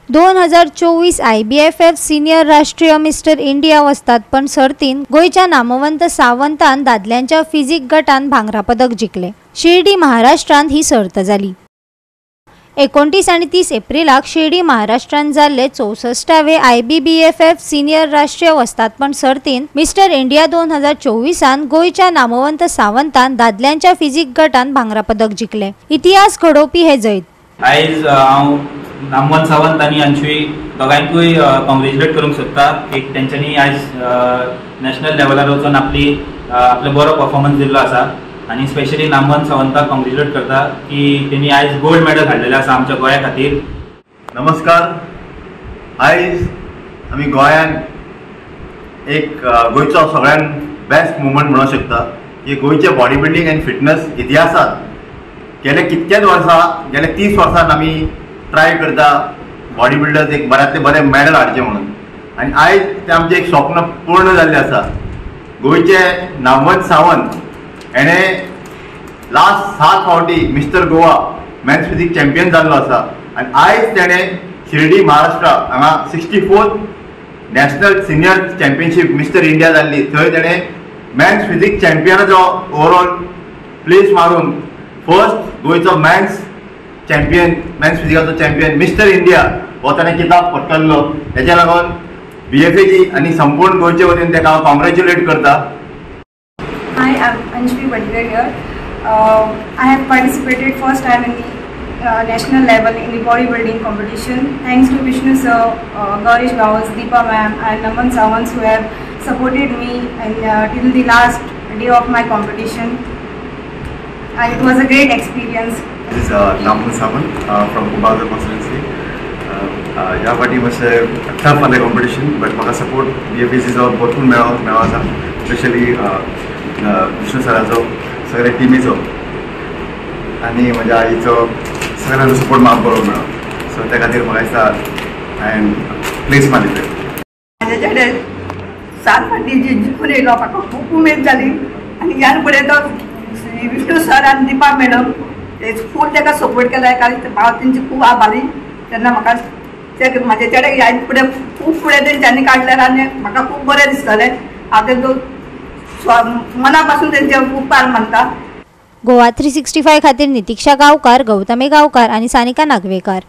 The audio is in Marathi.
2024 IBFF सिनियर राष्ट्रीय मिस्टर इंडिया वस्तादपण सर्तीन गोयच्या नामवंत सावंतान दादल्यांच्या फिजिक गटान भांगरा पदक जिखले। शिर्डी महाराष्ट्रांत ही सर्त जाली। 29 आणि 30 एप्रिलाक शिर्डी महाराष्ट्रांत जाल्ले 64वे IBBFF सिनियर राष्ट्रीय वस्तादपण सर्तीन मिस्टर इंडिया 2024 गोयच्या नामवंत सावंतान दादल्यांच्या फिजिक गटान भांगरा पदक जिखले। इतिहास घडोवपी हे जैत। आयज हांव नामवंत सावंत आनी अंशवी दोगांयकूय कॉंग्रेच्युलेट करूंक सोदता एक तेंच्यांनी आयज नॅशनल लेवलार वचून आपलो बरो परफॉर्मन्स दिल्लो आसा आनी स्पेशली नामवंत सावंताक कॉंग्रेच्युलेट करता की तेणी आयज गोल्ड मेडल हाडलेलें आसा आमच्या गोंया खातीर। नमस्कार। आयज आमी गोंयान एक गोंयचो सगळ्यान बेस्ट मुवमेंट म्हणूंक शकता की गोंयचे बॉडी बिल्डिंग एंड फिटनेस इतिहासात गेले कितकेच वर्सां गेले 30 वर्सान आमी ट्राय करता बॉडी बिल्डर्स एक बऱ्यांतले बरे मेडल हाडचे म्हणून आनी आयज तें आमचें एक स्वप्न पूर्ण जाल्लें आसा। गोंयचे नामवंत सावंत हेणे लास्ट 7 फावटी Mister Goa men's physique champion जाल्लो आसा आनी आयज तेणे शिर्डी महाराष्ट्रा हांगा 64th national senior championship Mister India जाल्ली थंय तेणे मेन्स फिजिक चॅम्पियनाचो ओवरऑल प्लेस मारून फर्स्ट गोंयचो मेन्स फिजिकाचो चॅम्पियन मिस्टर इंडिया हो ताणें किताब पटकल्लो। हेच्या लागून BFAG आनी संपूर्ण गोंयचे वतीन ताका हांव कॉंग्रेच्युलेट करता। Hi, I'm Anshvi Badger here. I have participated first time in the national level in the bodybuilding competition. Thanks to Vishnu sir, Gaurish Gawaz, Deepa ma'am and Naman Sawant who have supported me and till the last day of my competition. And it was a great experience. This is Naman Sawant from Kubadar constituency. ह्या फाटी मातशें टफ जालें कॉम्पिटिशन बट म्हाका सपोर्ट BFAGचो भरपूर मेळ्ळो आसा स्पेशली विष्णू सराचो सगळे टिमीचो आनी म्हाज्या आईचो सगळ्यांचो सपोर्ट म्हाका बरो मेळ्ळो सो त्या खातीर म्हाका दिसता हांवें प्लेस मारलें। म्हाजे चेडे 7 फावटी जिखून येयलो म्हाका खूब उमेद जाली आनी ह्यान फुडें तो विष्णू सर आनी दिपा मॅडम फूल ताका सपोर्ट केला हांव तेंची खूब आभारी। तेन्ना म्हाका म्हाजे चेड्याक ह्या फुडें खूब फुडें तेंच्यांनी काडलें आनी म्हाका खूब बरें दिसतलें। हांव तेंचो मना पासून तेंचे उपकार मानता। गोवा 365 खातीर नितीक्षा गांवकार, गौतमी गांवकार आनी सानिका नागवेकर।